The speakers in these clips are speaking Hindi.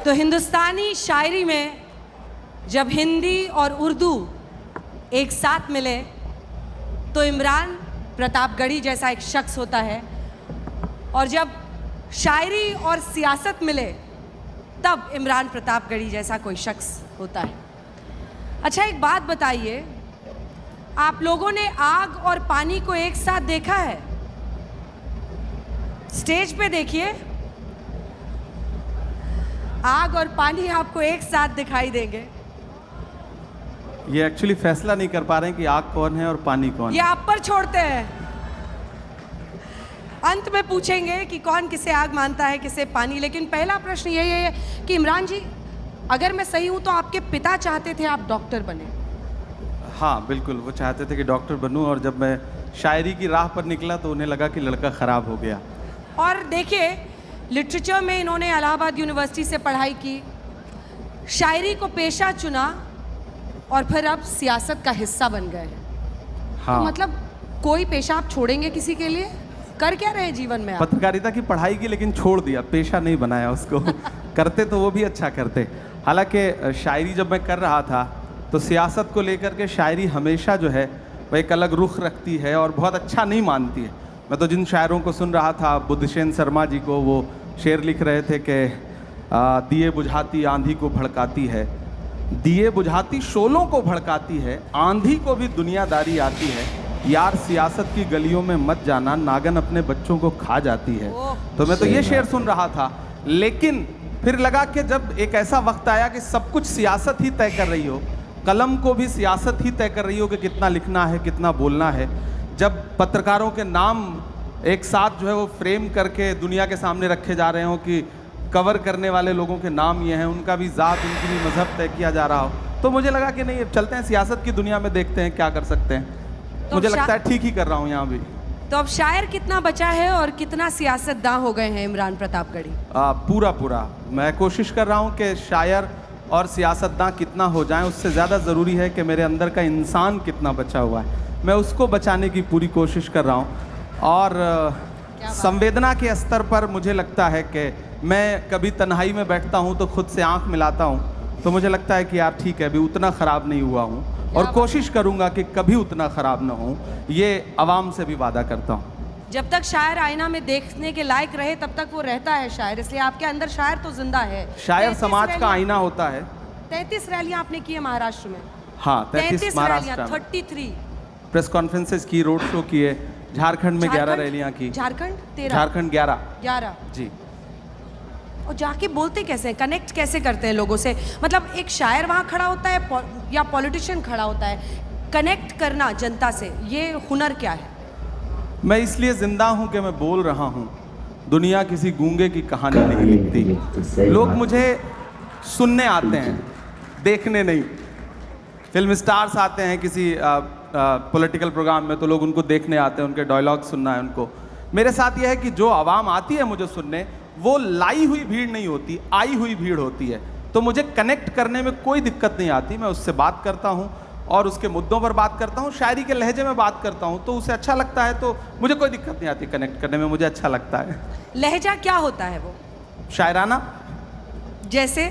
तो हिंदुस्तानी शायरी में जब हिंदी और उर्दू एक साथ मिले तो इमरान प्रतापगढ़ी जैसा एक शख्स होता है, और जब शायरी और सियासत मिले तब इमरान प्रतापगढ़ी जैसा कोई शख्स होता है। अच्छा, एक बात बताइए, आप लोगों ने आग और पानी को एक साथ देखा है? स्टेज पे देखिए, आग और पानी आपको एक साथ दिखाई देंगे। ये एक्चुअली फैसला नहीं कर पा रहे हैं कि आग कौन है और पानी कौन है। ये आप पर छोड़ते हैं, अंत में पूछेंगे कि कौन किसे आग मानता है, किसे पानी। लेकिन पहला प्रश्न यही है कि इमरान जी, अगर मैं सही हूं तो आपके पिता चाहते थे आप डॉक्टर बने? हाँ बिल्कुल, वो चाहते थे कि डॉक्टर बनूं, और जब मैं शायरी की राह पर निकला तो उन्हें लगा कि लड़का ख़राब हो गया। और देखिए, लिटरेचर में इन्होंने इलाहाबाद यूनिवर्सिटी से पढ़ाई की, शायरी को पेशा चुना और फिर अब सियासत का हिस्सा बन गए। हाँ, तो मतलब कोई पेशा आप छोड़ेंगे किसी के लिए? कर क्या रहे जीवन में आप? पत्रकारिता की पढ़ाई की, लेकिन छोड़ दिया, पेशा नहीं बनाया उसको। करते तो वो भी अच्छा करते। हालांकि शायरी जब मैं कर रहा था तो सियासत को लेकर के शायरी हमेशा जो है वह एक अलग रुख रखती है और बहुत अच्छा नहीं मानती है। मैं तो जिन शायरों को सुन रहा था, बुद्धसेन शर्मा जी को, वो शेर लिख रहे थे कि दिए बुझाती आंधी को भड़काती है, दिए बुझाती शोलों को भड़काती है, आंधी को भी दुनियादारी आती है, यार सियासत की गलियों में मत जाना, नागन अपने बच्चों को खा जाती है। तो मैं तो ये शेर सुन रहा था, लेकिन फिर लगा कि जब एक ऐसा वक्त आया कि सब कुछ सियासत ही तय कर रही हो, कलम को भी सियासत ही तय कर रही हो कि कितना लिखना है, कितना बोलना है, जब पत्रकारों के नाम एक साथ जो है वो फ्रेम करके दुनिया के सामने रखे जा रहे हो कि कवर करने वाले लोगों के नाम ये हैं, उनका भी ज़ात, उनकी भी मजहब तय किया जा रहा हो, तो मुझे लगा कि नहीं, चलते हैं सियासत की दुनिया में, देखते हैं क्या कर सकते हैं। तो मुझे लगता है ठीक ही कर रहा हूँ यहाँ भी। तो अब शायर कितना बचा है और कितना सियासतदां हो गए हैं इमरान प्रतापगढ़ी? पूरा पूरा मैं कोशिश कर रहा हूँ कि शायर और सियासतदां कितना हो जाएं, उससे ज़्यादा ज़रूरी है कि मेरे अंदर का इंसान कितना बचा हुआ है, मैं उसको बचाने की पूरी कोशिश कर रहा हूँ। और संवेदना के स्तर पर मुझे लगता है कि मैं कभी तन्हाई में बैठता हूँ तो खुद से आंख मिलाता हूँ, तो मुझे लगता है कि यार ठीक है, अभी उतना ख़राब नहीं हुआ हूँ, और कोशिश करूँगा कि कभी उतना ख़राब ना हो, ये आवाम से भी वादा करता हूँ। जब तक शायर आईना में देखने के लायक रहे तब तक वो रहता है शायर, इसलिए आपके अंदर शायर तो जिंदा है। शायर समाज का आईना होता है। 33 रैलियां आपने की है महाराष्ट्र में? हाँ, 33 महाराष्ट्र में 33 प्रेस कॉन्फ्रेंसेस की, रोड शो किए, झारखंड में 11 रैलियां की। झारखंड 13? झारखंड 11 जी। और जाके बोलते कैसे हैं, कनेक्ट कैसे करते हैं लोगों से? मतलब एक शायर वहाँ खड़ा होता है या पॉलिटिशियन खड़ा होता है, कनेक्ट करना जनता से, ये हुनर क्या है? मैं इसलिए जिंदा हूं कि मैं बोल रहा हूं, दुनिया किसी गूंगे की कहानी नहीं लिखती। लोग मुझे सुनने आते हैं, देखने नहीं। फिल्म स्टार्स आते हैं किसी पॉलिटिकल प्रोग्राम में तो लोग उनको देखने आते हैं, उनके डायलॉग सुनना है उनको। मेरे साथ यह है कि जो आवाम आती है मुझे सुनने, वो लाई हुई भीड़ नहीं होती, आई हुई भीड़ होती है। तो मुझे कनेक्ट करने में कोई दिक्कत नहीं आती, मैं उससे बात करता हूँ और उसके मुद्दों पर बात करता हूँ, शायरी के लहजे में बात करता हूँ, तो उसे अच्छा लगता है, तो मुझे कोई दिक्कत नहीं आती कनेक्ट करने में, मुझे अच्छा लगता है। लहजा क्या होता है वो? शायराना। जैसे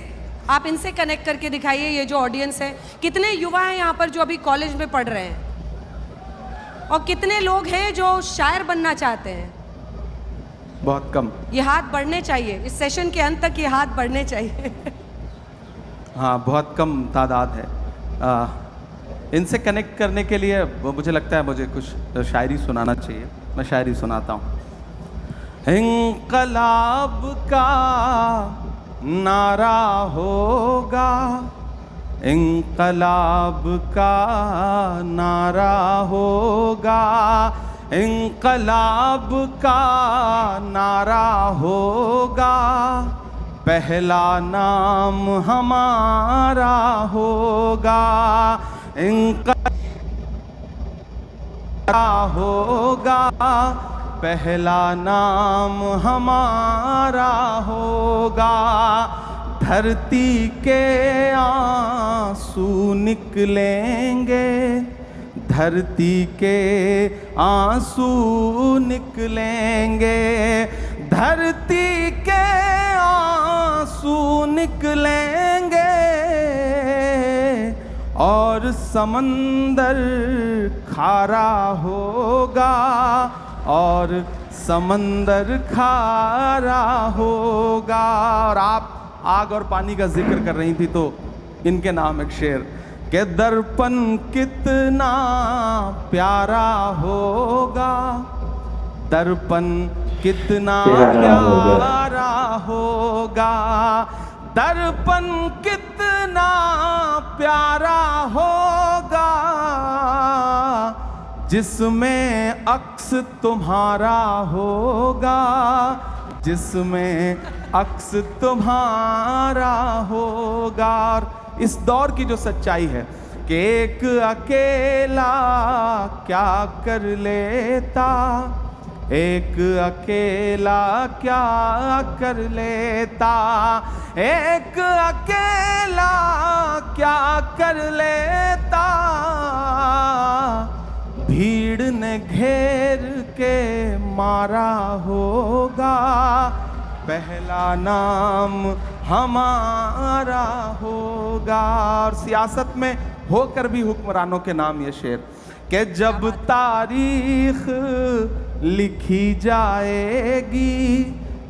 आप इनसे कनेक्ट करके दिखाइए, ये जो ऑडियंस है, कितने युवा हैं यहाँ पर जो अभी कॉलेज में पढ़ रहे हैं, और कितने लोग हैं जो शायर बनना चाहते हैं? बहुत कम। ये हाथ बढ़ने चाहिए, इस सेशन के अंत तक ये हाथ बढ़ने चाहिए। हाँ, बहुत कम तादाद है। इनसे कनेक्ट करने के लिए मुझे लगता है मुझे कुछ शायरी सुनाना चाहिए। मैं शायरी सुनाता हूँ। इंकलाब का नारा होगा, इंकलाब का नारा होगा, इंकलाब का नारा होगा, पहला नाम हमारा होगा, इंकलाब होगा, पहला नाम हमारा होगा, धरती के आंसू निकलेंगे, धरती के आंसू निकलेंगे, धरती के आंसू निकलेंगे और समंदर खारा होगा, और समंदर खारा होगा। और आप आग और पानी का जिक्र कर रही थी तो इनके नाम एक शेर के दर्पण कितना प्यारा होगा, दर्पण कितना प्यारा होगा, दर्पण कितना प्यारा होगा, जिसमें अक्स तुम्हारा होगा, जिसमें अक्स तुम्हारा होगा। और इस दौर की जो सच्चाई है कि एक अकेला क्या कर लेता, एक अकेला क्या कर लेता, एक अकेला क्या कर लेता, भीड़ ने घेर के मारा होगा, पहला नाम हमारा होगा। और सियासत में होकर भी हुक्मरानों के नाम ये शेर कि जब तारीख लिखी जाएगी,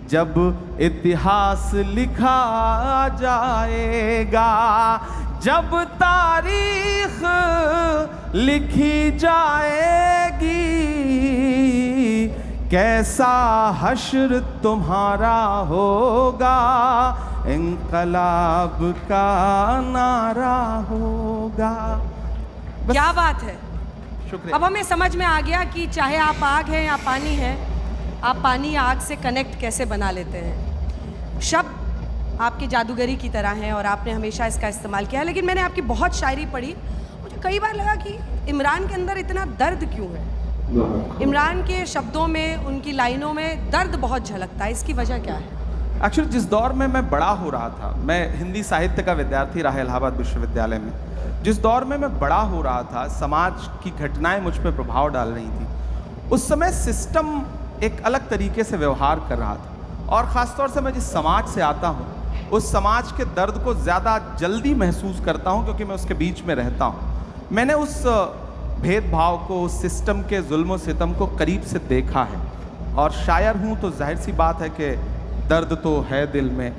जब इतिहास लिखा जाएगा, जब तारीख लिखी जाएगी, कैसा हश्र तुम्हारा होगा, इंकलाब का नारा होगा। क्या बात है। शुक्रिया। अब हमें समझ में आ गया कि चाहे आप आग हैं या पानी हैं, आप पानी या आग से कनेक्ट कैसे बना लेते हैं। शब्द आपकी जादूगरी की तरह हैं और आपने हमेशा इसका इस्तेमाल किया है। लेकिन मैंने आपकी बहुत शायरी पढ़ी, मुझे कई बार लगा कि इमरान के अंदर इतना दर्द क्यों है। इमरान के शब्दों में, उनकी लाइनों में दर्द बहुत झलकता है, इसकी वजह क्या है? एक्चुअली जिस दौर में मैं बड़ा हो रहा था, मैं हिंदी साहित्य का विद्यार्थी रहा इलाहाबाद विश्वविद्यालय में, जिस दौर में मैं बड़ा हो रहा था, समाज की घटनाएं मुझ पर प्रभाव डाल रही थी, उस समय सिस्टम एक अलग तरीके से व्यवहार कर रहा था। और ख़ासतौर से मैं जिस समाज से आता हूँ, उस समाज के दर्द को ज़्यादा जल्दी महसूस करता हूँ क्योंकि मैं उसके बीच में रहता हूँ। मैंने उस भेदभाव को, उस सिस्टम के जुल्म सितम को करीब से देखा है। और शायर हूँ तो जाहिर सी बात है कि दर्द तो है दिल में।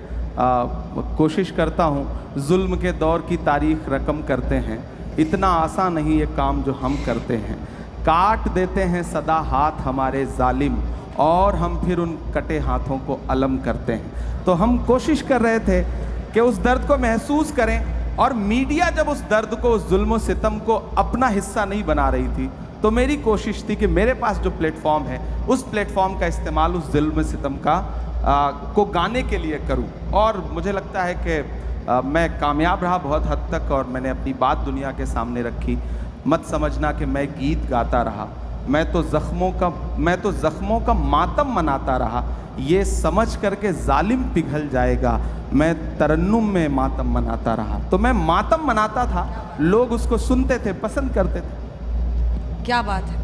कोशिश करता हूँ, जुल्म के दौर की तारीख रकम करते हैं, इतना आसान नहीं ये काम जो हम करते हैं। काट देते हैं सदा हाथ हमारे जालिम, और हम फिर उन कटे हाथों को अलम करते हैं। तो हम कोशिश कर रहे थे कि उस दर्द को महसूस करें, और मीडिया जब उस दर्द को, उस जुल्म सितम को अपना हिस्सा नहीं बना रही थी, तो मेरी कोशिश थी कि मेरे पास जो प्लेटफॉर्म है, उस प्लेटफॉर्म का इस्तेमाल उस जुल्म सितम का को गाने के लिए करूं। और मुझे लगता है कि मैं कामयाब रहा बहुत हद तक, और मैंने अपनी बात दुनिया के सामने रखी। मत समझना कि मैं गीत गाता रहा, मैं तो ज़ख्मों का मातम मनाता रहा, ये समझ करके जालिम पिघल जाएगा, मैं तरन्नुम में मातम मनाता रहा। तो मैं मातम मनाता था, लोग उसको सुनते थे, पसंद करते थे। क्या बात है।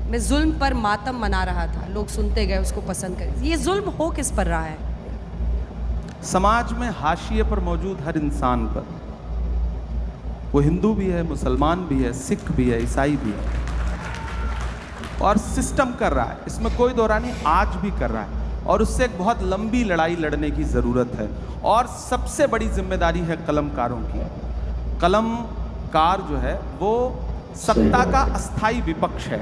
मैं जुल्म पर मातम मना रहा था, लोग सुनते गए, उसको पसंद कर। ये जुल्म हो किस पर रहा है? समाज में हाशिए पर मौजूद हर इंसान पर, वो हिंदू भी है, मुसलमान भी है, सिख भी है, ईसाई भी है, और सिस्टम कर रहा है, इसमें कोई दो राय नहीं, आज भी कर रहा है। और उससे एक बहुत लंबी लड़ाई लड़ने की ज़रूरत है। और सबसे बड़ी जिम्मेदारी है कलमकारों की। कलमकार जो है वो सत्ता का अस्थाई विपक्ष है।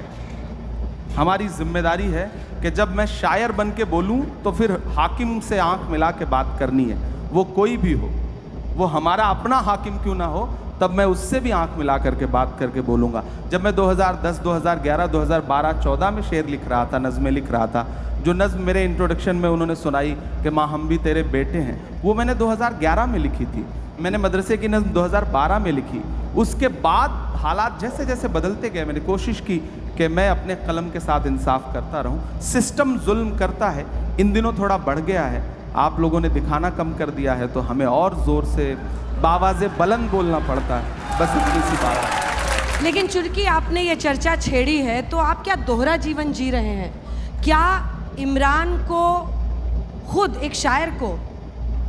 हमारी जिम्मेदारी है कि जब मैं शायर बन के बोलूँ तो फिर हाकिम से आंख मिला के बात करनी है, वो कोई भी हो, वो हमारा अपना हाकिम क्यों ना हो, तब मैं उससे भी आंख मिला करके बात करके बोलूँगा। जब मैं 2010, 2011, 2012, 14 में शेर लिख रहा था, नज़में लिख रहा था, जो नज़्म मेरे इंट्रोडक्शन में उन्होंने सुनाई कि माँ हम भी तेरे बेटे हैं, वो मैंने 2011 में लिखी थी। मैंने मदरसे की नज़्म 2012 में लिखी। उसके बाद हालात जैसे जैसे बदलते गए, मैंने कोशिश की कि मैं अपने कलम के साथ इंसाफ करता रहूं। सिस्टम जुल्म करता है, इन दिनों थोड़ा बढ़ गया है, आप लोगों ने दिखाना कम कर दिया है, तो हमें और ज़ोर से बावाज़े बुलंद बोलना पड़ता है, बस इतनी सी बात है। लेकिन चूंकि आपने ये चर्चा छेड़ी है, तो आप क्या दोहरा जीवन जी रहे हैं? क्या इमरान को, खुद एक शायर को,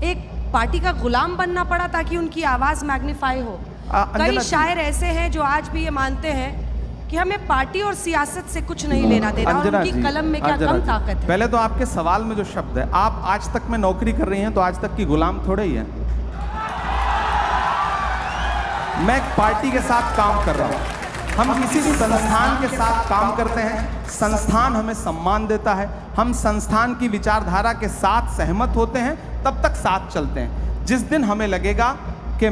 एक पार्टी का गुलाम बनना पड़ा ताकि उनकी आवाज मैग्नीफाई हो। कई अंजना जी। शायर ऐसे हैं जो आज भी ये मानते हैं कि हमें पार्टी और सियासत से कुछ नहीं लेना देना और अंजना उनकी जी, कलम में क्या अंजना कम जी, ताकत है। पहले तो आपके सवाल में जो शब्द है, आप आज तक में नौकरी कर रही हैं तो आज तक की गुलाम थोड़े ही हैं। मैं एक पार्टी के साथ काम कर रहा हूं, हम किसी भी संस्थान के साथ काम करते हैं, संस्थान हमें सम्मान देता है, हम संस्थान की विचारधारा के साथ सहमत होते हैं, तब तक साथ चलते हैं। जिस दिन हमें लगेगा कि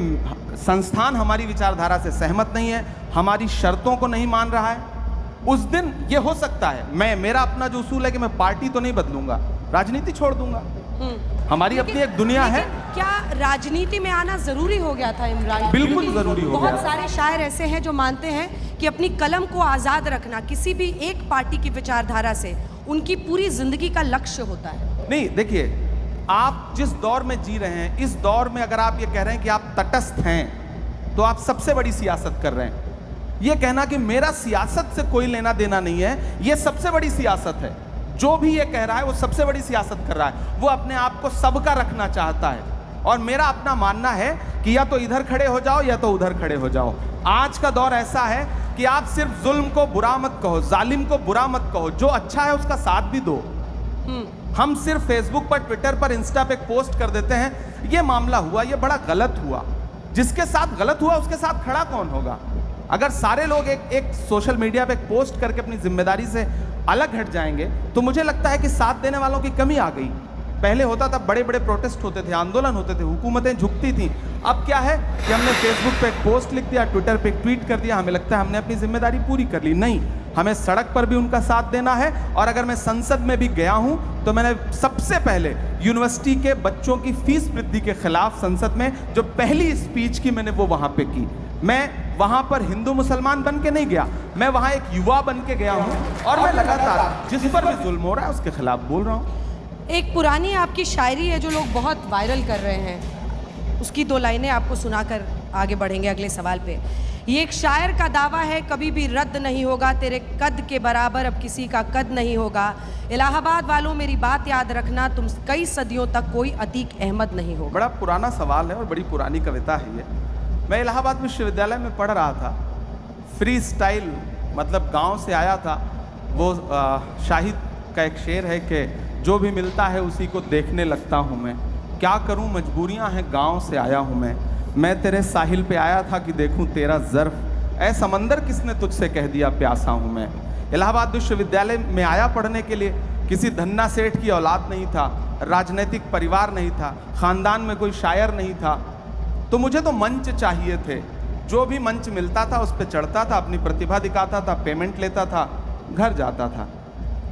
संस्थान हमारी विचारधारा से सहमत नहीं है, हमारी शर्तों को नहीं मान रहा है, उस दिन ये हो सकता है मेरा अपना जो उसूल है कि मैं पार्टी तो नहीं बदलूंगा, राजनीति छोड़ दूंगा। हमारी अपनी एक दुनिया है। क्या राजनीति में आना जरूरी हो गया था इमरान? बिल्कुल जरूरी हो गया। बहुत सारे शायर ऐसे हैं जो मानते हैं कि अपनी कलम को आजाद रखना किसी भी एक पार्टी की विचारधारा से उनकी पूरी जिंदगी का लक्ष्य होता है। नहीं, देखिए, आप जिस दौर में जी रहे हैं, इस दौर में अगर आप ये कह रहे हैं कि आप तटस्थ हैं, तो आप सबसे बड़ी सियासत कर रहे हैं। ये कहना कि मेरा सियासत से कोई लेना देना नहीं है, ये सबसे बड़ी सियासत है। जो भी ये कह रहा है वो सबसे बड़ी सियासत कर रहा है। वो अपने आप को सबका रखना चाहता है, और मेरा अपना मानना है कि या तो इधर खड़े हो जाओ या तो उधर खड़े हो जाओ। आज का दौर ऐसा है कि आप सिर्फ जुल्म को बुरा मत कहो, जालिम को बुरा मत कहो, जो अच्छा है उसका साथ भी दो। हम सिर्फ फेसबुक पर, ट्विटर पर, इंस्टा पे पोस्ट कर देते हैं, ये मामला हुआ, ये बड़ा गलत हुआ। जिसके साथ गलत हुआ उसके साथ खड़ा कौन होगा? अगर सारे लोग एक सोशल मीडिया पे पोस्ट करके अपनी जिम्मेदारी से अलग हट जाएंगे तो मुझे लगता है कि साथ देने वालों की कमी आ गई। पहले होता था, बड़े बड़े प्रोटेस्ट होते थे, आंदोलन होते थे, हुकूमतें झुकती थीं। अब क्या है कि हमने फेसबुक पे एक पोस्ट लिख दिया, ट्विटर पे एक ट्वीट कर दिया, हमें लगता है हमने अपनी जिम्मेदारी पूरी कर ली। नहीं, हमें सड़क पर भी उनका साथ देना है। और अगर मैं संसद में भी गया हूं तो मैंने सबसे पहले यूनिवर्सिटी के बच्चों की फीस वृद्धि के खिलाफ संसद में जो पहली स्पीच की मैंने वो वहां पे की। मैं वहां पर हिंदू मुसलमान बन के नहीं गया, मैं वहां एक युवा बन के गया हूं, और मैं लगातार जिस पर भी जुल्म हो रहा है उसके खिलाफ बोल रहा हूं। एक पुरानी आपकी शायरी है जो लोग बहुत वायरल कर रहे हैं, उसकी 2 लाइनें आपको सुनाकर आगे बढ़ेंगे अगले सवाल पे। ये एक शायर का दावा है, कभी भी रद्द नहीं होगा, तेरे कद के बराबर अब किसी का कद नहीं होगा। इलाहाबाद वालों मेरी बात याद रखना, तुम कई सदियों तक कोई अतीक अहमद नहीं होगा। बड़ा पुराना सवाल है और बड़ी पुरानी कविता है ये। मैं इलाहाबाद विश्वविद्यालय में पढ़ रहा था, फ्री स्टाइल मतलब गांव से आया था। वो शाहिद का एक शेर है कि जो भी मिलता है उसी को देखने लगता हूँ मैं, क्या करूँ मजबूरियाँ हैं, गांव से आया हूँ मैं तेरे साहिल पे आया था कि देखूँ तेरा ज़र्फ़, ऐ समंदर किसने तुझसे कह दिया प्यासा हूँ मैं। इलाहाबाद विश्वविद्यालय में आया पढ़ने के लिए, किसी धन्ना सेठ की औलाद नहीं था, राजनीतिक परिवार नहीं था, ख़ानदान में कोई शायर नहीं था, तो मुझे तो मंच चाहिए थे। जो भी मंच मिलता था उस पर चढ़ता था, अपनी प्रतिभा दिखाता था, पेमेंट लेता था, घर जाता था।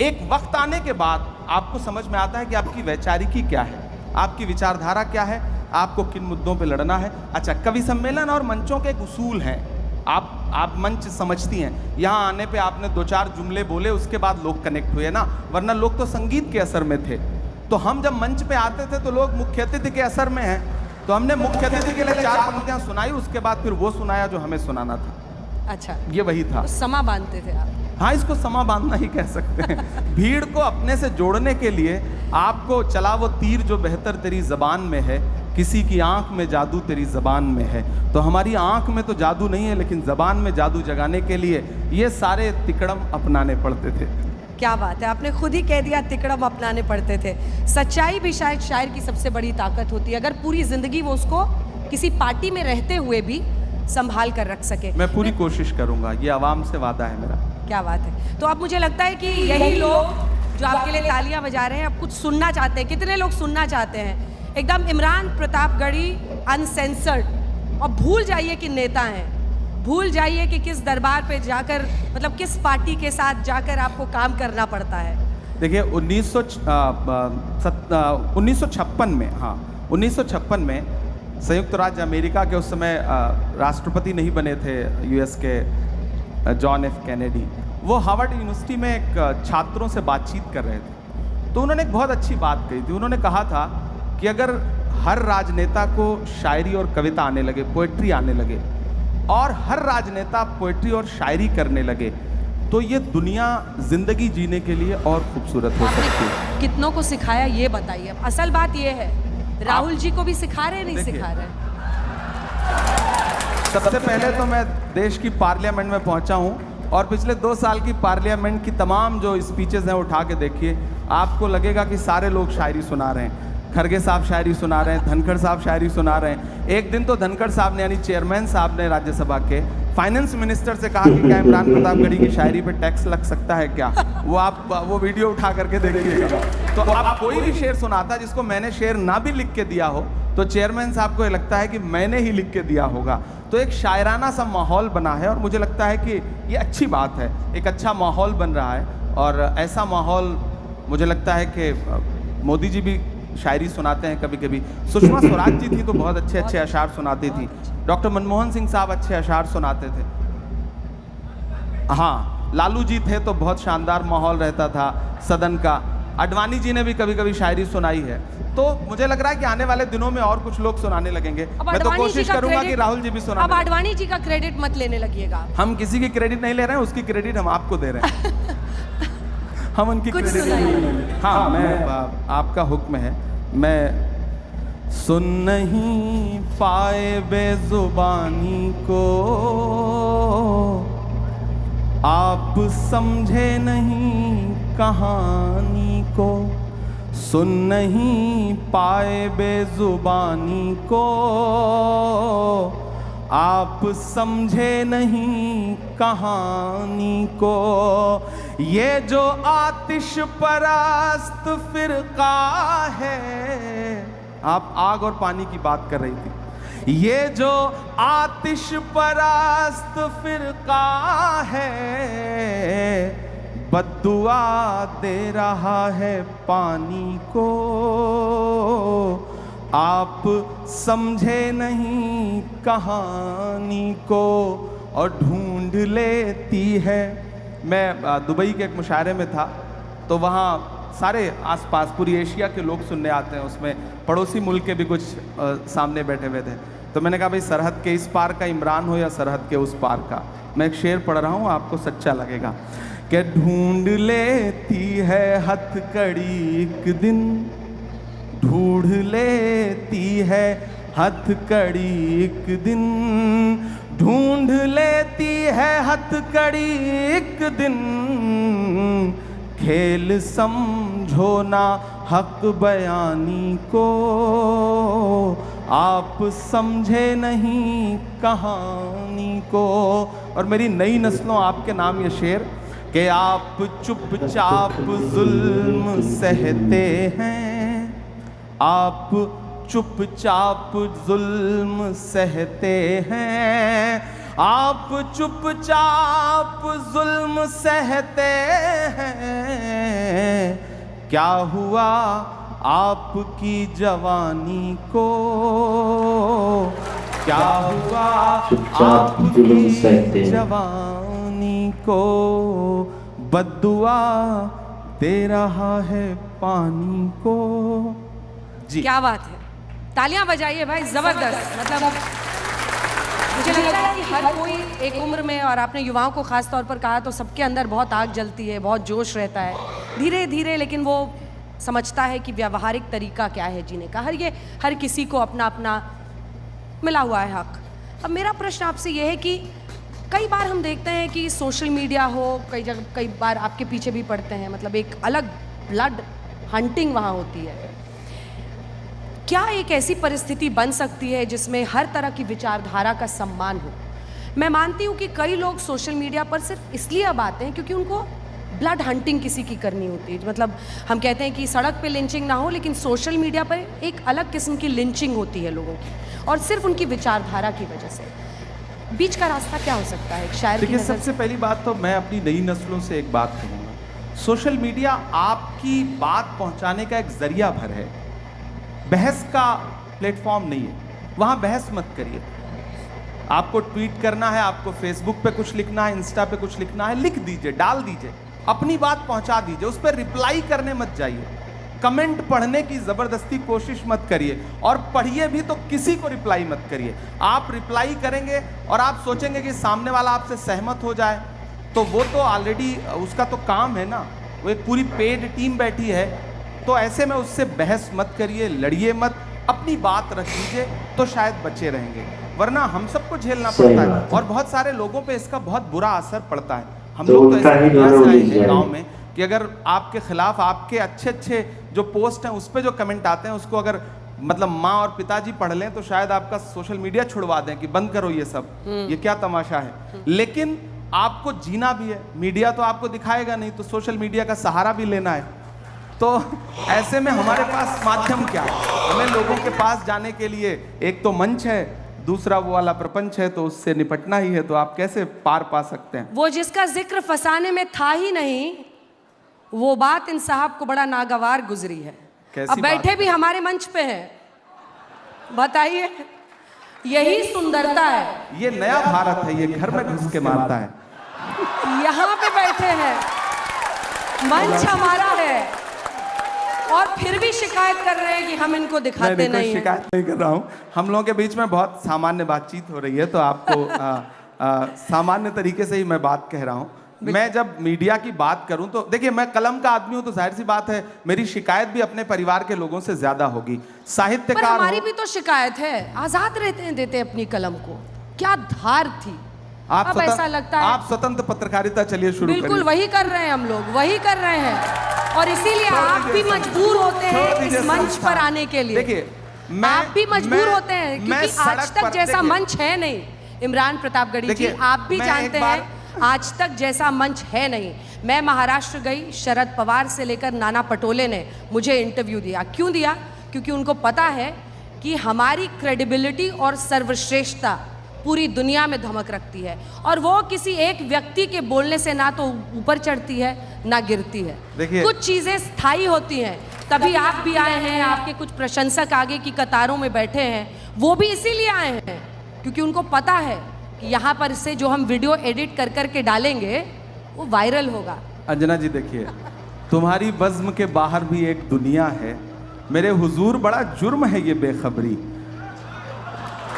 एक वक्त आने के बाद आपको समझ में आता है कि आपकी वैचारिकी क्या है, आपकी विचारधारा क्या है, आपको किन मुद्दों पे लड़ना है। अच्छा, कवि सम्मेलन और मंचों के एक उसूल हैं, आप मंच समझती हैं, यहाँ आने पे आपने 2-4 जुमले बोले, उसके बाद लोग कनेक्ट हुए ना, वरना लोग तो संगीत के असर में थे। तो हम जब मंच पे आते थे तो लोग मुख्य अतिथि के असर में हैं, तो हमने मुख्य अतिथि के लिए 4 पंक्तियाँ सुनाई, उसके बाद फिर वो सुनाया जो हमें सुनाना था। अच्छा, ये वही था। तो समा बांधते थे आप? हाँ, इसको समा बांधना ही कह सकते हैं। भीड़ को अपने से जोड़ने के लिए आपको चला वो तीर जो बेहतर तेरी ज़बान में है, किसी की आंख में जादू तेरी ज़बान में है। तो हमारी आंख में तो जादू नहीं है, लेकिन ज़बान में जादू जगाने के लिए ये सारे तिकड़म अपनाने पड़ते थे। क्या बात है, आपने खुद ही कह दिया तिकड़म अपनाने पड़ते थे। सच्चाई भी शायद शायर की सबसे बड़ी ताकत होती है, अगर पूरी ज़िंदगी वो उसको किसी पार्टी में रहते हुए भी संभाल कर रख सके। मैं पूरी कोशिश करूँगा, ये आवाम से वादा है मेरा। क्या बात है। तो अब मुझे लगता है कि यही लोग जो आपके लिए तालियां बजा रहे हैं अब कुछ सुनना चाहते हैं। कितने लोग सुनना चाहते हैं एकदम इमरान प्रतापगढ़ी अनसेंसर्ड? और भूल जाइए कि नेता हैं, भूल जाइए कि किस दरबार पे जाकर, मतलब किस पार्टी के साथ जाकर आपको काम करना पड़ता है। देखिए 1956 में, हाँ 1956 में संयुक्त राज्य अमेरिका के उस समय राष्ट्रपति नहीं बने थे यूएस के जॉन एफ कैनेडी। वो हार्वर्ड यूनिवर्सिटी में एक छात्रों से बातचीत कर रहे थे, तो उन्होंने एक बहुत अच्छी बात कही थी। उन्होंने कहा था कि अगर हर राजनेता को शायरी और कविता आने लगे, पोएट्री आने लगे, और हर राजनेता पोएट्री और शायरी करने लगे, तो ये दुनिया जिंदगी जीने के लिए और खूबसूरत हो सकती है। कितनों को सिखाया ये बताइए। असल बात ये है राहुल जी को भी सिखा रहे हैं, नहीं देखिए। सिखा रहे हैं? सबसे पहले तो मैं देश की पार्लियामेंट में पहुंचा हूं और पिछले 2 साल की पार्लियामेंट की तमाम जो स्पीचेस हैं उठा के देखिए, आपको लगेगा कि सारे लोग शायरी सुना रहे हैं। खरगे साहब शायरी सुना रहे हैं, धनखड़ साहब शायरी सुना रहे हैं। एक दिन तो धनखड़ साहब ने यानी चेयरमैन साहब ने राज्यसभा के फाइनेंस मिनिस्टर से कहा कि क्या इमरान प्रतापगढ़ी की शायरी पे टैक्स लग सकता है क्या? वो आप वो वीडियो उठा करके देखिएगा। तो आप कोई भी शेर सुनाता जिसको मैंने शेर ना भी लिख के दिया हो तो चेयरमैन साहब को ये लगता है कि मैंने ही लिख के दिया होगा। तो एक शायराना सा माहौल बना है और मुझे लगता है कि ये अच्छी बात है, एक अच्छा माहौल बन रहा है। और ऐसा माहौल मुझे लगता है कि मोदी जी भी शायरी सुनाते हैं कभी कभी। सुषमा स्वराज जी थी तो बहुत अच्छे अच्छे अशार सुनाती थी। डॉक्टर मनमोहन सिंह साहब अच्छे अशार सुनाते थे। हाँ, लालू जी थे तो बहुत शानदार माहौल रहता था सदन का। अडवाणी जी ने भी कभी कभी शायरी सुनाई है। तो मुझे लग रहा है कि आने वाले दिनों में और कुछ लोग सुनाने लगेंगे। मैं तो कोशिश करूंगा कि राहुल जी भी सुना। अब आडवाणी जी का क्रेडिट मत लेने लगिएगा। हम किसी की क्रेडिट नहीं ले रहे हैं, उसकी क्रेडिट हम आपको दे रहे हैं। हम उनकी कुछ क्रेडिट सुनाइए। नहीं लेंगे। हाँ, मैं आपका हुक्म है। मैं सुन नहीं पाए बेजुबानी को, आप समझे नहीं कहानी को। सुन नहीं पाए बेजुबानी को, आप समझे नहीं कहानी को। ये जो आतिश परस्त फिरका है, आप आग और पानी की बात कर रही थी। ये जो आतिश परस्त फिरका है, बद्दुआ दे रहा है पानी को। आप समझे नहीं कहानी को और ढूंढ लेती है। मैं दुबई के एक मुशायरे में था तो वहाँ सारे आसपास पूरी एशिया के लोग सुनने आते हैं। उसमें पड़ोसी मुल्क के भी कुछ सामने बैठे हुए थे। तो मैंने कहा भाई सरहद के इस पार का इमरान हो या सरहद के उस पार का। मैं एक शेर पढ़ रहा हूँ, आपको सच्चा लगेगा कि ढूंढ लेती है हथकड़ी एक दिन, ढूंढ लेती है हथकड़ी एक दिन, ढूंढ लेती है हथकड़ी एक दिन। खेल समझो ना हक बयानी को, आप समझे नहीं कहानी को। और मेरी नई नस्लों आपके नाम ये शेर कि आप चुपचाप जुल्म सहते हैं, आप चुपचाप जुल्म सहते हैं, आप चुपचाप जुल्म सहते हैं। क्या हुआ आपकी जवानी को, क्या हुआ आपकी जवानी को। बद्दुआ दे रहा है पानी को। जी, क्या बात है, तालियां बजाइए भाई, जबरदस्त। मतलब मुझे लगता है कि हर कोई एक उम्र में, और आपने युवाओं को खास तौर पर कहा, तो सबके अंदर बहुत आग जलती है, बहुत जोश रहता है धीरे धीरे, लेकिन वो समझता है कि व्यावहारिक तरीका क्या है जीने का। हर किसी को अपना अपना मिला हुआ है हक। अब मेरा प्रश्न आपसे ये है कि कई बार हम देखते हैं कि सोशल मीडिया हो, कई बार आपके पीछे भी पड़ते हैं, मतलब एक अलग ब्लड हंटिंग वहाँ होती है। क्या एक ऐसी परिस्थिति बन सकती है जिसमें हर तरह की विचारधारा का सम्मान हो? मैं मानती हूँ कि कई लोग सोशल मीडिया पर सिर्फ इसलिए अब आते हैं क्योंकि उनको ब्लड हंटिंग किसी की करनी होती है। मतलब हम कहते हैं कि सड़क पे लिंचिंग ना हो, लेकिन सोशल मीडिया पर एक अलग किस्म की लिंचिंग होती है लोगों की, और सिर्फ उनकी विचारधारा की वजह से। बीच का रास्ता क्या हो सकता है एक शायर की देखिए, नज़र सबसे पहली बात तो मैं अपनी नई नस्लों से एक बात कहूँगा, सोशल मीडिया आपकी बात पहुँचाने का एक जरिया भर है, बहस का प्लेटफॉर्म नहीं है। वहाँ बहस मत करिए। आपको ट्वीट करना है, आपको फेसबुक पे कुछ लिखना है, इंस्टा पे कुछ लिखना है, लिख दीजिए, डाल दीजिए, अपनी बात पहुंचा दीजिए। उस पर रिप्लाई करने मत जाइए, कमेंट पढ़ने की जबरदस्ती कोशिश मत करिए, और पढ़िए भी तो किसी को रिप्लाई मत करिए। आप रिप्लाई करेंगे और आप सोचेंगे कि सामने वाला आपसे सहमत हो जाए, तो वो तो ऑलरेडी उसका तो काम है ना, वो एक पूरी पेड टीम बैठी है। तो ऐसे में उससे बहस मत करिए, लड़िए मत, अपनी बात रख लीजिए तो शायद बचे रहेंगे, वरना हम सबको झेलना सही पड़ता है बात है। और बहुत सारे लोगों पे इसका बहुत बुरा असर पड़ता है। हम तो लोग तो उल्टा ऐसे ही दुनिया दोनों से आए मिल हैं गाँव जाएंगे। में कि अगर आपके खिलाफ आपके अच्छे अच्छे जो पोस्ट हैं उस पे जो कमेंट आते हैं उसको अगर मतलब माँ और पिताजी पढ़ लें तो शायद आपका सोशल मीडिया छुड़वा दें कि बंद करो ये सब, ये क्या तमाशा है। लेकिन आपको जीना भी है, मीडिया तो आपको दिखाएगा नहीं, तो सोशल मीडिया का सहारा भी लेना है। तो ऐसे में हमारे पास माध्यम क्या है, हमें लोगों के पास जाने के लिए एक तो मंच है, दूसरा वो वाला प्रपंच है, तो उससे निपटना ही है। तो आप कैसे पार पा सकते हैं? वो जिसका जिक्र फसाने में था ही नहीं, वो बात इन साहब को बड़ा नागवार गुजरी है। कैसी अब बैठे बात? भी हमारे मंच पे हैं, बताइए, यही सुंदरता है। ये नया भारत है, ये घर में घुस के मारता है। यहाँ पे बैठे हैं, मंच हमारा है, और फिर भी शिकायत कर रहे हैं कि हम इनको दिखाते कोई नहीं हैं। शिकायत नहीं कर रहा हूँ, हम लोगों के बीच में बहुत सामान्य बातचीत हो रही है, तो आपको सामान्य तरीके से ही मैं बात कह रहा हूँ। मैं जब मीडिया की बात करूं तो देखिए, मैं कलम का आदमी हूं, तो जाहिर सी बात है मेरी शिकायत भी अपने परिवार के लोगों से ज्यादा होगी। पर साहित्यकार हमारी हो, भी तो शिकायत है, आजाद रहते हैं, देते अपनी कलम को, क्या धार थी। अब ऐसा लगता है आप स्वतंत्र पत्रकारिता चलिए शुरू बिल्कुल करिए। वही कर रहे हैं, हम लोग वही कर रहे हैं, और इसीलिए आप भी मजबूर होते हैं छोड़ दीजिए इस मंच संस्था। पर आने के लिए। देखिए, आप भी मजबूर मैं- होते हैं, मैं क्योंकि आज सड़क तक पर- जैसा देखिए, मंच है नहीं। इमरान प्रतापगढ़ी जी, देखिए, आप भी मैं जानते एक बार- हैं आज तक जैसा मंच है नहीं। मैं महाराष्ट्र गई, शरद पवार से लेकर नाना पटोले ने मुझे इंटरव्यू दिया। क्यों दिया? क्योंकि उनको पता है कि हमारी क्रेडिबिलिटी और सर्वश्रेष्ठता पूरी दुनिया में धमक रखती है, और वो किसी एक व्यक्ति के बोलने से ना तो ऊपर चढ़ती है ना गिरती है। देखिए, कुछ चीजें स्थायी होती हैं। तभी आप भी आए हैं, आपके कुछ प्रशंसक आगे की कतारों में बैठे हैं, वो भी इसीलिए आए हैं क्योंकि उनको पता है कि यहाँ पर से जो हम वीडियो एडिट कर करके डालेंगे वो वायरल होगा। अंजना जी देखिए, तुम्हारी बज़्म के बाहर भी एक दुनिया है, मेरे हुजूर बड़ा जुर्म है ये बेखबरी।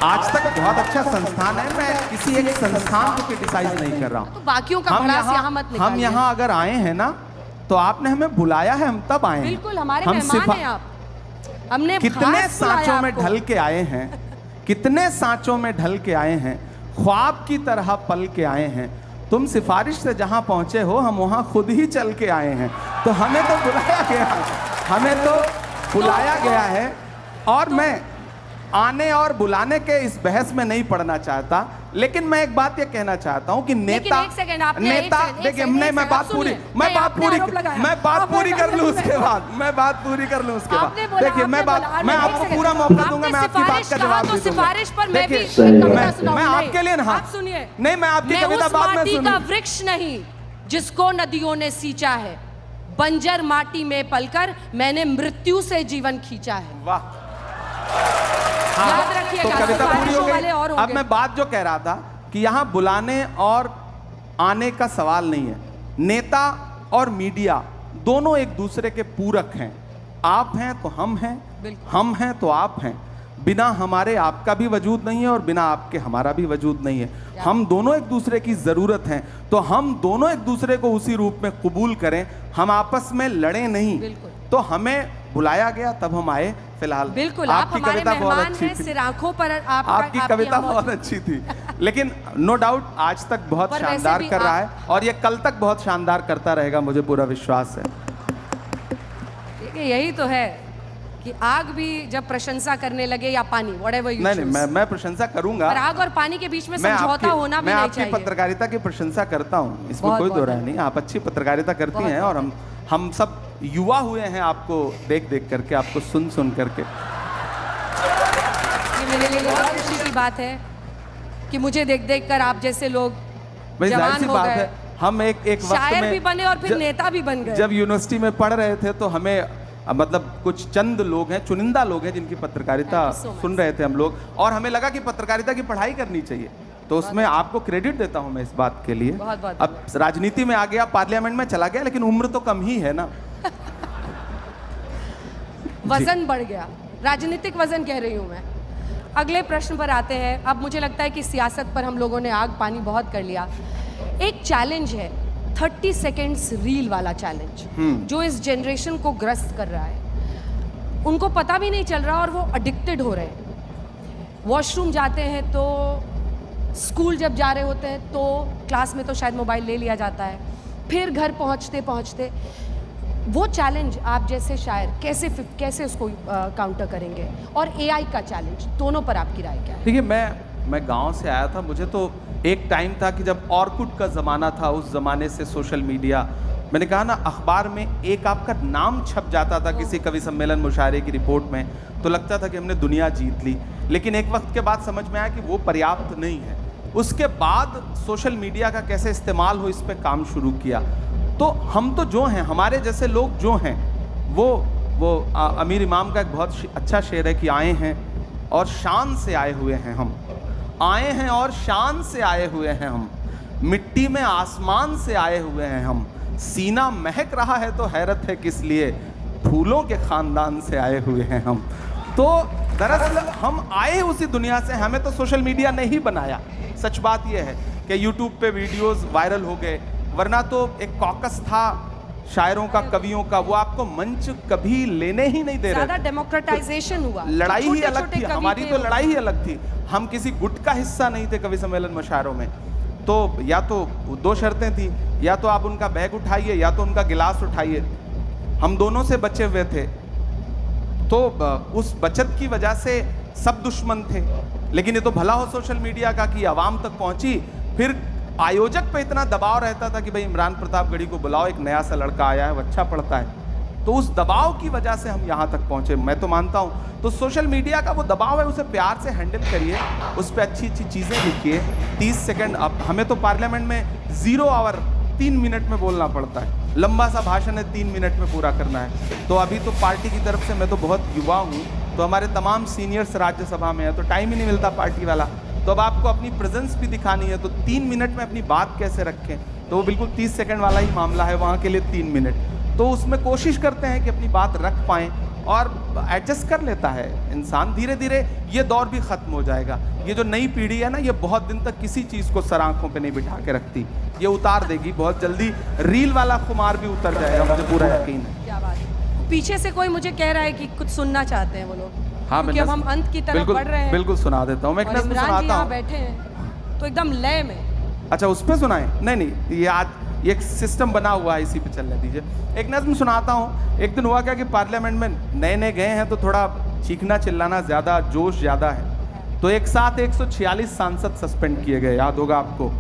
आज तक बहुत अच्छा संस्थान है, मैं किसी एक संस्थान को क्रिटिसाइज नहीं कर रहा हूँ। तो बाकियों का भड़ास यहाँ मत हम निकालिए। यहाँ अगर आए हैं ना, तो आपने हमें बुलाया है, हम तब आए हैं। बिल्कुल हमारे हम मेहमान हैं आप। हमने कितने खास बुलाया सांचों में आपको। ढल के आए हैं, कितने सांचों में ढल के आए हैं, ख्वाब की तरह पल के आए हैं। तुम सिफारिश से जहां पहुंचे हो, हम वहां खुद ही चल के आए हैं। तो हमें तो बुलाया गया, हमें तो बुलाया गया है। और मैं आने और बुलाने के इस बहस में नहीं पड़ना चाहता, लेकिन मैं एक बात ये कहना चाहता हूं कि नेता, एक सेकंड, आपने नेता, एक सेकंड, देखिए, एक नहीं, सेकंड, मैं आप बात सुनिए। पूरी, नहीं, मैं बात आपने पूरी, आरोप लगाया। मैं बात आपने पूरी कर लूं लगाया। उसके बाद, मैं बात पूरी कर लूं उसके आपने बाद। बोला, देखिए, आपने मैं बात, बोला, मैं एक आपको सेकंड। पूरा मौका दूंगा, आपने मैं आपकी बात सिफारिश का कहा जवाब तो भी दूंगा। सिफारिश पर मैं भी देखिए, एक कविता मैं सुनाऊंगी। आपके लिए ना, आप सुनिए, नहीं, मैं आपकी कविता उस बाद में माटी का सुनूं। वृक्ष नहीं जिसको नदियों ने सींचा है, बंजर माटी में पलकर मैंने मृत्यु से जीवन खींचा है। वाह, याद रखिएगा, तो कविता पूरी हो सिफारिशों वाले और गई। होंगे। अब मैं बात जो कह रहा था कि यहाँ बुलाने और आने का सवाल नहीं है। नेता और मीडिया दोनों एक दूसरे के पूरक हैं। आप हैं तो हम हैं, बिल्कुल। हम हैं तो आप हैं। बिना हमारे आपका भी वजूद नहीं है और बिना आपके हमारा भी वजूद नहीं है। हम दोनों एक दूसरे की ज़रूरत हैं, तो हम दोनों एक दूसरे को उसी रूप में कबूल करें, हम आपस में लड़ें नहीं। बिल्कुल। तो हमें बुलाया गया, तब हम आए। फिलहाल बिल्कुल, आप आपकी हमारे कविता बहुत मेहमान अच्छी हैं, थी, सिर आंखों पर आपकी कविता बहुत अच्छी थी, लेकिन नो डाउट आज तक बहुत पर वैसे शानदार भी कर रहा आप- है और ये कल तक बहुत शानदार करता रहेगा, मुझे पूरा विश्वास है। देखिए, यही तो है कि आग भी जब प्रशंसा करने लगे, या पानी, व्हाटएवर यू नहीं, चूज, मैं प्रशंसा करूंगा। पर आग और पानी के बीच में मैं समझौता होना भी मैं नहीं आपकी चाहिए। पत्रकारिता की प्रशंसा करता हूँ, इसमें बहुत- कोई बहुत दो राय नहीं। आप अच्छी पत्रकारिता करती बहुत- हैं और हम सब युवा हुए हैं आपको देख देख करके, आपको सुन सुन करके। ये मेरे लिए बहुत खुशी की बात है कि मुझे देख देख कर आप जैसे लोग भाई जाहिर जवान सी हो बात गए, है, हम एक वक्त शायर में भी बने और फिर जब- नेता भी बन गए। जब यूनिवर्सिटी में पढ़ रहे थे तो हमें मतलब कुछ चंद लोग हैं, चुनिंदा लोग हैं जिनकी पत्रकारिता Thank you so much. सुन रहे थे हम लोग, और हमें लगा कि पत्रकारिता की पढ़ाई करनी चाहिए। तो उसमें आपको क्रेडिट देता हूं मैं इस बात के लिए। बहुत- बहुत अब राजनीति में आ गया, पार्लियामेंट में चला गया, लेकिन उम्र तो कम ही है ना। वजन बढ़ गया, राजनीतिक वजन कह रही हूं मैं। अगले प्रश्न पर आते हैं। अब मुझे लगता है कि सियासत पर हम लोगों ने आग पानी बहुत कर लिया। एक चैलेंज है 30 सेकेंड्स रील वाला चैलेंज, जो इस जनरेशन को ग्रस्त कर रहा है। उनको पता भी नहीं चल रहा और वो एडिक्टेड हो रहे हैं। वॉशरूम जाते हैं तो, स्कूल जब जा रहे होते हैं तो क्लास में तो शायद मोबाइल ले लिया जाता है, फिर घर पहुंचते पहुंचते वो चैलेंज आप जैसे शायर कैसे उसको काउंटर करेंगे, और एआई का चैलेंज, दोनों पर आपकी राय क्या है? देखिए, मैं गांव से आया था, मुझे तो एक टाइम था कि जब ऑर्कुट का ज़माना था, उस ज़माने से सोशल मीडिया, मैंने कहा ना, अखबार में एक आपका नाम छप जाता था किसी कवि सम्मेलन मुशायरे की रिपोर्ट में, तो लगता था कि हमने दुनिया जीत ली। लेकिन एक वक्त के बाद समझ में आया कि वो पर्याप्त नहीं है। उसके बाद सोशल मीडिया का कैसे इस्तेमाल हो, इस पे काम शुरू किया। तो हम तो जो हैं, हमारे जैसे लोग जो हैं, वो अमीर इमाम का एक बहुत अच्छा शेर है कि आए हैं और शान से आए हुए हैं हम, आए हैं और शान से आए हुए हैं हम, मिट्टी में आसमान से आए हुए हैं हम, सीना महक रहा है तो हैरत है किस लिए, फूलों के खानदान से आए हुए हैं हम। तो दरअसल हम आए उसी दुनिया से, हमें तो सोशल मीडिया ने ही बनाया। सच बात यह है कि यूट्यूब पे वीडियोस वायरल हो गए, वरना तो एक कॉकस था शायरों का, कवियों का, वो आपको मंच कभी लेने ही नहीं दे रहे। ज़्यादा डेमोक्रेटाइजेशन हुआ, लड़ाई ही अलग थी, हमारी तो लड़ाई ही हो। अलग थी। हम किसी गुट का हिस्सा नहीं थे कवि सम्मेलन मुशायरों में। तो या तो दो शर्तें थी, या तो आप उनका बैग उठाइए या तो उनका गिलास उठाइए। हम दोनों से बचे हुए थे, तो उस बचत की वजह से सब दुश्मन थे। लेकिन ये तो भला हो सोशल मीडिया का कि आवाम तक पहुंची। फिर आयोजक पे इतना दबाव रहता था कि भाई इमरान प्रतापगढ़ी को बुलाओ, एक नया सा लड़का आया है, वो अच्छा पढ़ता है। तो उस दबाव की वजह से हम यहाँ तक पहुँचे, मैं तो मानता हूँ। तो सोशल मीडिया का वो दबाव है, उसे प्यार से हैंडल करिए, उस पर अच्छी अच्छी चीज़ें लिखिए। 30 सेकंड, अब हमें तो पार्लियामेंट में 0 आवर 3 मिनट में बोलना पड़ता है, लंबा सा भाषण है 3 मिनट में पूरा करना है। तो अभी तो पार्टी की तरफ से, मैं तो बहुत युवा हूँ, तो हमारे तमाम सीनियर्स राज्यसभा में है, तो टाइम ही नहीं मिलता पार्टी वाला। तो अब आपको अपनी प्रेजेंस भी दिखानी है, तो 3 मिनट में अपनी बात कैसे रखें, तो वो बिल्कुल 30 सेकंड वाला ही मामला है वहाँ के लिए 3 मिनट। तो उसमें कोशिश करते हैं कि अपनी बात रख पाएँ, और एडजस्ट कर लेता है इंसान। धीरे धीरे ये दौर भी ख़त्म हो जाएगा। ये जो नई पीढ़ी है ना, ये बहुत दिन तक किसी चीज़ को सर आँखों पे नहीं बिठा के रखती, ये उतार देगी बहुत जल्दी। रील वाला खुमार भी उतर जाएगा, मुझे पूरा यकीन है। क्या बात है। पीछे से कोई मुझे कह रहा है कि कुछ सुनना चाहते हैं वो लोग। हाँ, क्योंकि अब हम अंत की तरफ बढ़ रहे हैं। बिल्कुल सुना देता हूँ, मैं एक नज़्म सुनाता हूँ। बैठे हैं तो एकदम लय में। अच्छा, उस पर सुनाएं? नहीं, ये आज ये एक सिस्टम बना हुआ है, इसी पे चलने दीजिए। एक नज़्म सुनाता हूँ। एक दिन हुआ क्या कि पार्लियामेंट में नए नए गए हैं, तो थोड़ा चीखना चिल्लाना ज़्यादा, जोश ज़्यादा है। तो एक साथ 146 सांसद सस्पेंड किए गए, याद होगा आपको।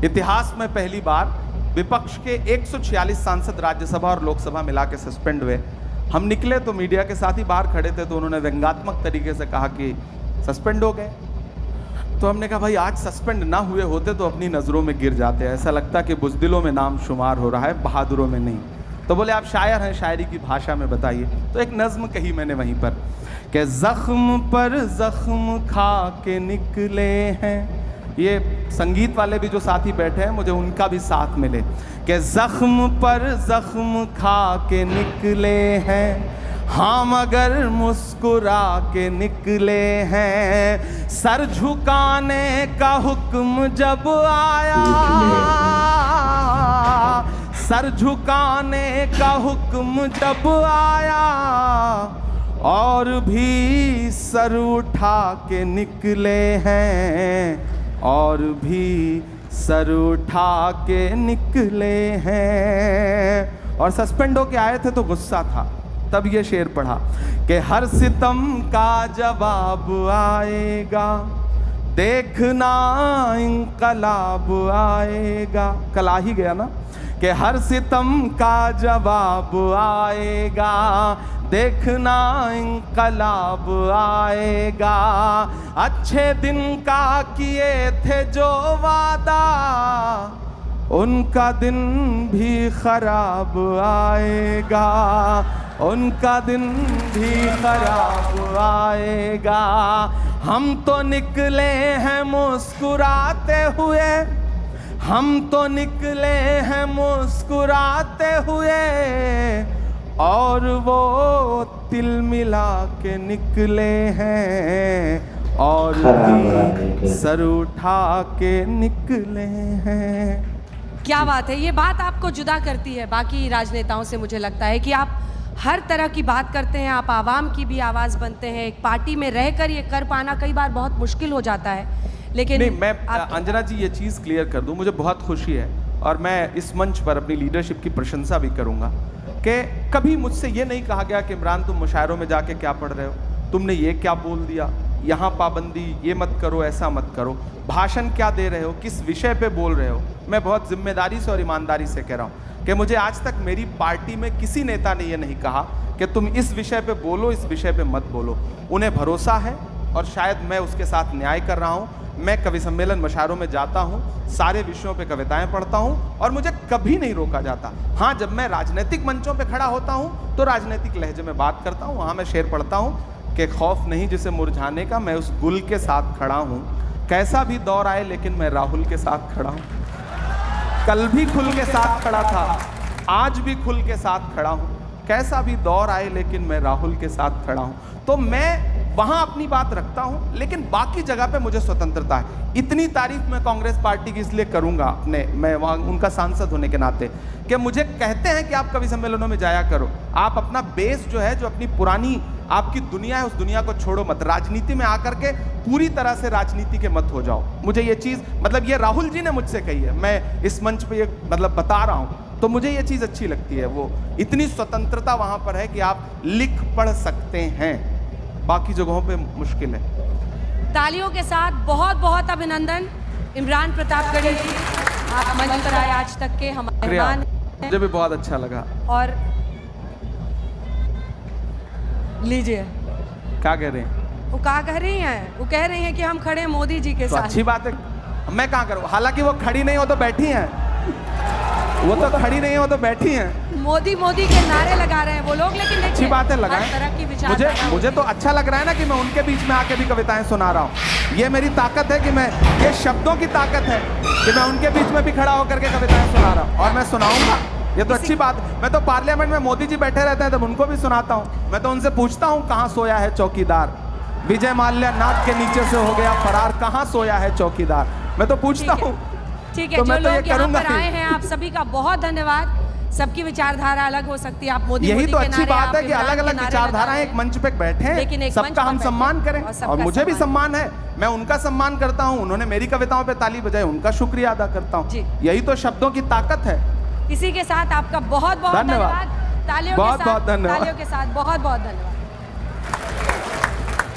इतिहास में पहली बार विपक्ष के 146 सांसद राज्यसभा और लोकसभा मिला के सस्पेंड हुए। हम निकले तो मीडिया के साथ ही बाहर खड़े थे, तो उन्होंने व्यंग्यात्मक तरीके से कहा कि सस्पेंड हो गए। तो हमने कहा भाई, आज सस्पेंड ना हुए होते तो अपनी नज़रों में गिर जाते, ऐसा लगता कि बुज़दिलों में नाम शुमार हो रहा है, बहादुरों में नहीं। तो बोले आप शायर हैं, शायरी की भाषा में बताइए। तो एक नज़्म कही मैंने वहीं पर कि ज़ख्म पर ज़ख्म खा के निकले हैं। ये संगीत वाले भी जो साथी बैठे हैं, मुझे उनका भी साथ मिले कि ज़ख्म पर ज़ख्म खा के निकले हैं, हाँ मगर मुस्कुरा के निकले हैं। सर झुकाने का हुक्म जब आया, सर झुकाने का हुक्म जब आया, और भी सर उठा के निकले हैं, और भी सर उठा के निकले हैं। और सस्पेंड होके आए थे तो गुस्सा था, तब ये शेर पढ़ा कि हर सितम का जवाब आएगा, देखना इंकलाब आएगा। कल आ ही गया ना कि हर सितम का जवाब आएगा, देखना इंकलाब आएगा। अच्छे दिन का किए थे जो वादा, उनका दिन भी खराब आएगा, उनका दिन भी खराब आएगा। हम तो निकले हैं मुस्कुराते हुए, हम तो निकले हैं मुस्कुराते हुए, और वो तिल मिला के निकले हैं, और भी सर उठा के निकले हैं। क्या बात है। ये बात आपको जुदा करती है बाकी राजनेताओं से, मुझे लगता है कि आप हर तरह की बात करते हैं, आप आवाम की भी आवाज़ बनते हैं। एक पार्टी में रहकर ये कर पाना कई बार बहुत मुश्किल हो जाता है, लेकिन नहीं, मैं अंजना जी ये चीज़ क्लियर कर दूं, मुझे बहुत खुशी है और मैं इस मंच पर अपनी लीडरशिप की प्रशंसा भी करूंगा कि कभी मुझसे ये नहीं कहा गया कि इमरान तुम मुशायरों में जाके क्या पढ़ रहे हो, तुमने ये क्या बोल दिया, यहाँ पाबंदी, ये मत करो, ऐसा मत करो, भाषण क्या दे रहे हो, किस विषय पे बोल रहे हो। मैं बहुत जिम्मेदारी से और ईमानदारी से कह रहा हूँ कि मुझे आज तक मेरी पार्टी में किसी नेता ने ये नहीं कहा कि तुम इस विषय पे बोलो, इस विषय पे मत बोलो। उन्हें भरोसा है और शायद मैं उसके साथ न्याय कर रहा हूँ। मैं कवि सम्मेलन मुशायरों में जाता हूँ, सारे विषयों पे कविताएं पढ़ता हूँ और मुझे कभी नहीं रोका जाता। हाँ, जब मैं राजनीतिक मंचों पे खड़ा होता हूँ तो राजनीतिक लहजे में बात करता हूँ। वहाँ मैं शेर पढ़ता हूँ कि खौफ नहीं जिसे मुरझाने का, मैं उस गुल के साथ खड़ा हूँ। कैसा भी दौर आए लेकिन मैं राहुल के साथ खड़ा हूँ। कल भी खुल के साथ खड़ा था, आज भी खुल के साथ खड़ा हूँ। कैसा भी दौर आए लेकिन मैं राहुल के साथ खड़ा हूँ। तो मैं वहाँ अपनी बात रखता हूँ, लेकिन बाकी जगह पे मुझे स्वतंत्रता है। इतनी तारीफ मैं कांग्रेस पार्टी की इसलिए करूँगा मैं वहाँ उनका सांसद होने के नाते, कि मुझे कहते हैं कि आप कवि सम्मेलनों में जाया करो, आप अपना बेस जो है, जो अपनी पुरानी आपकी दुनिया है, उस दुनिया को छोड़ो मत, राजनीति में आकर के पूरी तरह से राजनीति के मत हो जाओ। मुझे ये चीज़, मतलब ये राहुल जी ने मुझसे कही है, मैं इस मंच पे ये मतलब बता रहा हूँ, तो मुझे ये चीज़ अच्छी लगती है। वो इतनी स्वतंत्रता वहाँ पर है कि आप लिख पढ़ सकते हैं, बाकी जगहों पे मुश्किल है। तालियों के साथ बहुत बहुत अभिनंदन इमरान प्रतापगढ़ी जी, आप मंच पर आए आज तक के हमारे मेहमान हैं। मुझे भी बहुत अच्छा लगा। और लीजिए, क्या कह रहे हैं? वो क्या कह रही हैं? वो कह रही हैं कि हम खड़े हैं मोदी जी के तो साथ। अच्छी बात है, मैं कहाँ करूँ, हालांकि वो खड़ी नहीं हो तो बैठी हैं, वो तो खड़ी नहीं हो तो बैठी हैं। मोदी मोदी के नारे लगा रहे हैं वो लोग, लेकिन देखिए, अच्छी बात है, हर तरह की विचारधारा मुझे तो अच्छा लग रहा है ना कि मैं उनके बीच में आके भी कविताएं सुना रहा हूँ। ये मेरी ताकत है कि मैं, ये शब्दों की ताकत है कि मैं उनके बीच में भी खड़ा होकर के कविताएं सुना रहा हूँ, और मैं सुनाऊंगा। ये तो अच्छी बात। मैं तो पार्लियामेंट में मोदी जी बैठे रहते हैं तब उनको भी सुनाता हूँ। मैं तो उनसे पूछता हूँ, कहाँ सोया है चौकीदार, विजय माल्या नाक के नीचे से हो गया फरार, कहाँ सोया है चौकीदार। मैं तो पूछता हूँ। ठीक है, तो जो मैं तो ये लोग यहाँ करूंगा पर आए हैं, आप सभी का बहुत धन्यवाद। सबकी विचारधारा अलग हो सकती है, आप मोदी यही मोदी तो के अच्छी नारे, बात आप है कि इमरान अलग के अलग नारे विचारधाराएं लगा एक मंच पे बैठे लेकिन हैं, एक मंच सबका पर हम बैठे सम्मान हैं करें, और सबका और मुझे भी सम्मान। सम्मान है। मैं उनका सम्मान करता हूँ, उन्होंने मेरी कविताओं पे ताली बजाई, उनका शुक्रिया अदा करता हूँ। यही तो शब्दों की ताकत है। इसी के साथ आपका बहुत बहुत धन्यवाद। तालियों बहुत के साथ, बहुत धन्यवाद। तालियों के साथ बहुत बहुत धन्यवाद।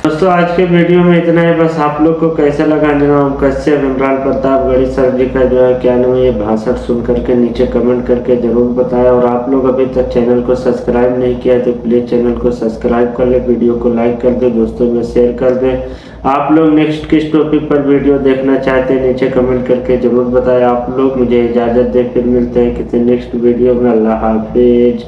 दोस्तों, आज के वीडियो में इतना है। बस आप लोग को कैसा लगा अंजना ओम कश्यप, इमरान प्रतापगढ़ी सर जी का जो है क्या नाम है, ये भाषण सुन करके नीचे कमेंट करके जरूर बताएं। और आप लोग अभी तक चैनल को सब्सक्राइब नहीं किया तो प्लीज़ चैनल को सब्सक्राइब कर ले, वीडियो को लाइक कर दे, दोस्तों में शेयर कर दे। आप लोग नेक्स्ट किस टॉपिक पर वीडियो देखना चाहते हैं नीचे कमेंट करके जरूर बताएं। आप लोग मुझे इजाज़त दें, फिर मिलते हैं किसी नेक्स्ट वीडियो में। अल्लाह हाफिज।